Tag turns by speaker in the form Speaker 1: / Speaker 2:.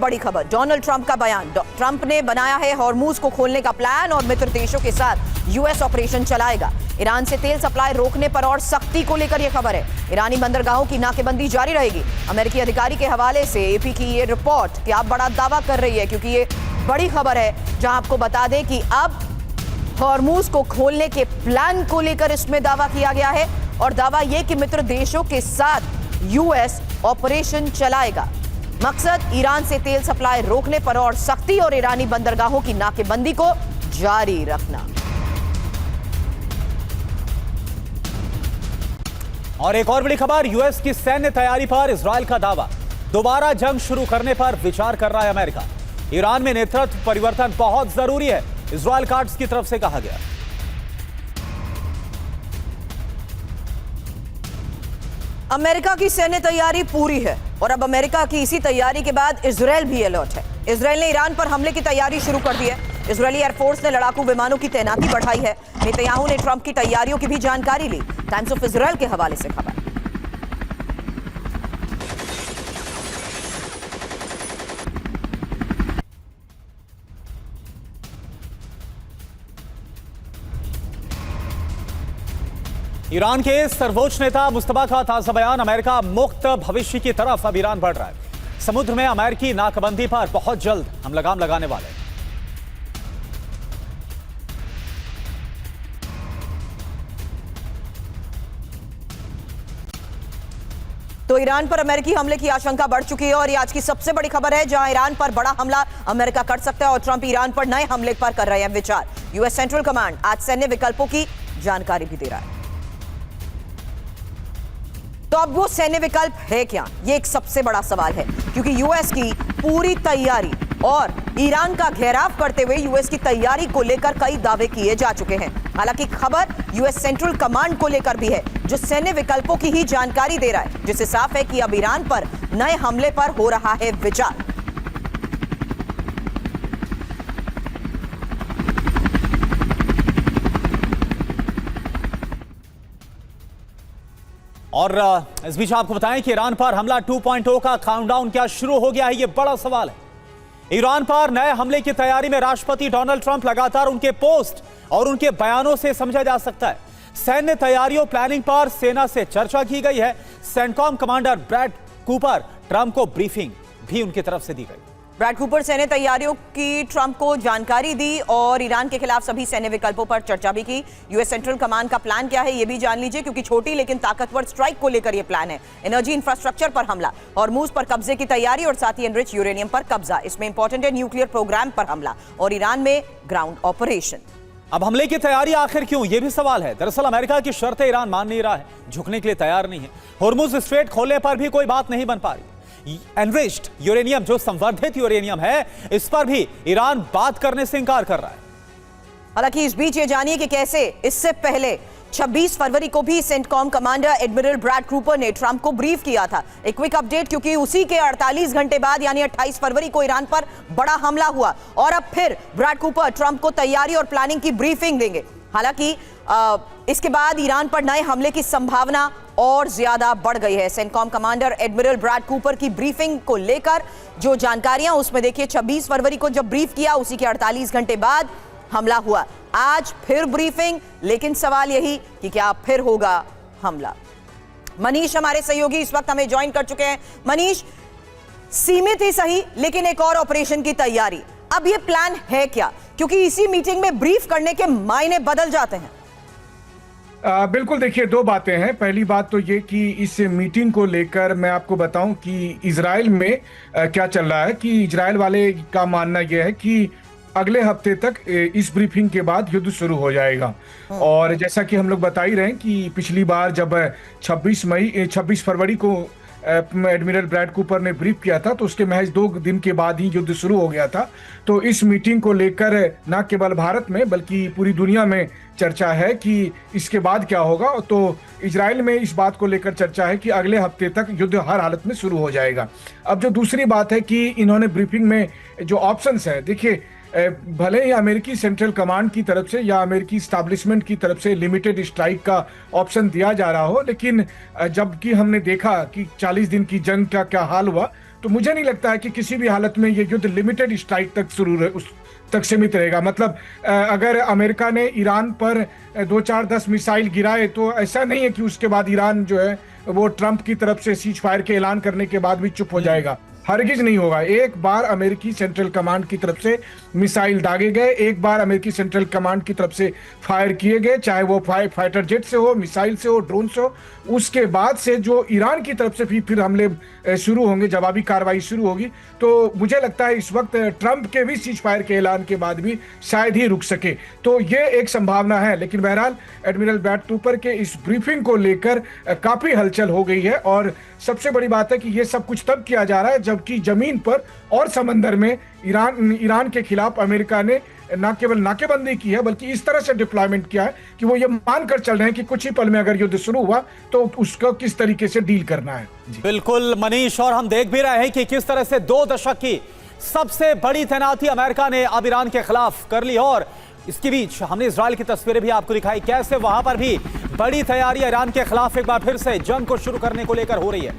Speaker 1: बड़ी खबर, Donald Trump का बयान। ट्रंप ने बनाया है हॉर्मूज को खोलने का प्लान और मित्र देशों के साथ यूएस ऑपरेशन चलाएगा। ईरान से तेल सप्लाई रोकने पर और सख्ती को लेकर यह खबर है। ईरानी बंदरगाहों की नाकेबंदी जारी रहेगी। अमेरिकी अधिकारी के हवाले से एपी की ये रिपोर्ट क्या बड़ा दावा कर रही है, क्योंकि ये बड़ी खबर है, जहां आपको बता दें कि अब हॉर्मूज को खोलने के प्लान को लेकर इसमें दावा किया गया है और दावा यह कि मित्र देशों के साथ यूएस ऑपरेशन चलाएगा। मकसद ईरान से तेल सप्लाई रोकने पर और सख्ती और ईरानी बंदरगाहों की नाकेबंदी को जारी रखना।
Speaker 2: और एक और बड़ी खबर, यूएस की सैन्य तैयारी पर इजरायल का दावा। दोबारा जंग शुरू करने पर विचार कर रहा है अमेरिका। ईरान में नेतृत्व परिवर्तन बहुत जरूरी है, इजरायल कार्ड्स की तरफ से कहा गया।
Speaker 1: अमेरिका की सैन्य तैयारी पूरी है और अब अमेरिका की इसी तैयारी के बाद इजरायल भी अलर्ट है। इजरायल ने ईरान पर हमले की तैयारी शुरू कर दी है। इजरायली एयरफोर्स ने लड़ाकू विमानों की तैनाती बढ़ाई है। नेतन्याहू ने ट्रंप की तैयारियों की भी जानकारी ली। टाइम्स ऑफ इजरायल के हवाले से खबर।
Speaker 2: ईरान के सर्वोच्च नेता मुस्तफा का ताजा बयान। अमेरिका मुक्त भविष्य की तरफ अब ईरान बढ़ रहा है। समुद्र में अमेरिकी नाकाबंदी पर बहुत जल्द हम लगाम लगाने वाले हैं।
Speaker 1: तो ईरान पर अमेरिकी हमले की आशंका बढ़ चुकी है और ये आज की सबसे बड़ी खबर है, जहां ईरान पर बड़ा हमला अमेरिका कर सकता है और ट्रंप ईरान पर नए हमले पर कर रहे हैं विचार। यूएस सेंट्रल कमांड आज सैन्य विकल्पों की जानकारी भी दे रहा है। तो अब वो सैन्य विकल्प है क्या, ये एक सबसे बड़ा सवाल है, क्योंकि यूएस की पूरी तैयारी और ईरान का घेराव करते हुए यूएस की तैयारी को लेकर कई दावे किए जा चुके हैं। हालांकि खबर यूएस सेंट्रल कमांड को लेकर भी है, जो सैन्य विकल्पों की ही जानकारी दे रहा है, जिससे साफ है कि अब ईरान पर नए हमले पर हो रहा है विचार।
Speaker 2: और इस बीच आपको बताएं कि ईरान पर हमला 2.0 का काउंटडाउन क्या शुरू हो गया है, यह बड़ा सवाल है। ईरान पर नए हमले की तैयारी में राष्ट्रपति डोनाल्ड ट्रंप लगातार उनके पोस्ट और उनके बयानों से समझा जा सकता है। सैन्य तैयारियों प्लानिंग पर सेना से चर्चा की गई है। CENTCOM commander Brad Cooper Trump को ब्रीफिंग भी उनकी तरफ से दी गई।
Speaker 1: ब्रैड कूपर सैन्य तैयारियों की ट्रंप को जानकारी दी और ईरान के खिलाफ सभी सैन्य विकल्पों पर चर्चा भी की। यूएस सेंट्रल कमांड का प्लान क्या है ये भी जान लीजिए, क्योंकि छोटी लेकिन ताकतवर स्ट्राइक को लेकर यह प्लान है। एनर्जी इंफ्रास्ट्रक्चर पर हमला, हॉर्मूज पर कब्जे की तैयारी और साथ ही एनरिच यूरेनियम पर कब्जा। इसमें इंपॉर्टेंट है न्यूक्लियर प्रोग्राम पर हमला और ईरान में ग्राउंड ऑपरेशन।
Speaker 2: अब हमले की तैयारी आखिर क्यों, यह भी सवाल है। दरअसल अमेरिका की शर्तें ईरान मान नहीं रहा है, झुकने के लिए तैयार नहीं है। हॉर्मूज स्ट्रेट खोलने पर भी कोई बात नहीं बन पा रही। एनरिच्ड यूरेनियम, जो संवर्धित यूरेनियम है, इस पर भी ईरान बात करने से इंकार कर रहा है।
Speaker 1: हालांकि इस बीच ये जानिए कि कैसे इससे पहले 26 फरवरी को भी CENTCOM commander admiral Brad Cooper ने ट्रंप को ब्रीफ किया था। एक क्विक अपडेट, क्योंकि उसी के 48 घंटे बाद यानी 28 फरवरी को ईरान पर बड़ा हमला हुआ और अब फिर ब्रैड कूपर ट्रंप को तैयारी और प्लानिंग की ब्रीफिंग देंगे। हालांकि इसके बाद ईरान पर नए हमले की संभावना और ज्यादा बढ़ गई है। CENTCOM commander admiral Brad Cooper की ब्रीफिंग को लेकर जो जानकारियां, उसमें देखिए 26 फरवरी को जब ब्रीफ किया, उसी के 48 घंटे बाद हमला हुआ। आज फिर ब्रीफिंग, लेकिन सवाल यही कि क्या फिर होगा हमला। मनीष हमारे सहयोगी इस वक्त हमें ज्वाइन कर चुके हैं। मनीष, सीमित ही सही लेकिन एक और ऑपरेशन की तैयारी, अब ये प्लान है क्या, क्योंकि इसी मीटिंग में ब्रीफ करने के मायने बदल जाते हैं।
Speaker 3: बिल्कुल, देखिए दो बातें हैं। पहली बात तो ये कि इस मीटिंग को लेकर मैं आपको बताऊं कि इजराइल में क्या चल रहा है, कि इजराइल वाले का मानना यह है कि अगले हफ्ते तक इस ब्रीफिंग के बाद युद्ध शुरू हो जाएगा। और जैसा कि हम लोग बता ही रहे हैं कि पिछली बार जब 26 फरवरी को एडमिरल ब्रैड कूपर ने ब्रीफ किया था, तो उसके महज 2 दिन के बाद ही युद्ध शुरू हो गया था। तो इस मीटिंग को लेकर न केवल भारत में बल्कि पूरी दुनिया में चर्चा है कि इसके बाद क्या होगा। तो इजराइल में इस बात को लेकर चर्चा है कि अगले हफ्ते तक युद्ध हर हालत में शुरू हो जाएगा। अब जो दूसरी बात है कि इन्होंने ब्रीफिंग में जो ऑप्शंस है, देखिए भले ही अमेरिकी सेंट्रल कमांड की तरफ से या अमेरिकी स्टैब्लिशमेंट की तरफ से लिमिटेड स्ट्राइक का ऑप्शन दिया जा रहा हो, लेकिन जबकि हमने देखा कि 40 दिन की जंग का क्या हाल हुआ, तो मुझे नहीं लगता है कि किसी भी हालत में ये युद्ध लिमिटेड स्ट्राइक तक उस तक सीमित रहेगा। मतलब अगर अमेरिका ने ईरान पर 2-4-10 मिसाइल गिराए तो ऐसा नहीं है कि उसके बाद ईरान जो है वो ट्रंप की तरफ से सीज फायर के ऐलान करने के बाद भी चुप हो जाएगा। हरगिज नहीं होगा। एक बार अमेरिकी सेंट्रल कमांड की तरफ से मिसाइल दागे गए, एक बार अमेरिकी सेंट्रल कमांड की तरफ से फायर किए गए, चाहे वो फाइटर जेट से हो, मिसाइल से हो, ड्रोन से हो, उसके बाद से जो ईरान की तरफ से फिर हमले शुरू होंगे, जवाबी कार्रवाई शुरू होगी। तो मुझे लगता है इस वक्त ट्रंप के भी सीज फायर के ऐलान के बाद भी शायद ही रुक सके, तो ये एक संभावना है। लेकिन बहरहाल एडमिरल ब्रैड ट्रूपर के इस ब्रीफिंग को लेकर काफी हलचल हो गई है और सबसे बड़ी बात है कि ये सब कुछ तब किया जा रहा है जबकि जमीन पर और समंदर में ईरान के खिलाफ अमेरिका ने न केवल नाकेबंदी की है बल्कि इस तरह से डिप्लॉयमेंट किया है कि वो ये मानकर चल रहे हैं कि कुछ ही पल में अगर युद्ध शुरू हुआ तो उसको किस तरीके से डील करना है।
Speaker 2: बिल्कुल मनीष, और हम देख भी रहे हैं कि किस तरह से 2 दशक की सबसे बड़ी तैनाती अमेरिका ने अब ईरान के खिलाफ कर ली और इसके बीच हमने इजराइल की तस्वीरें भी आपको दिखाई, कैसे वहां पर भी बड़ी तैयारी ईरान के खिलाफ एक बार फिर से जंग को शुरू करने को लेकर हो रही है।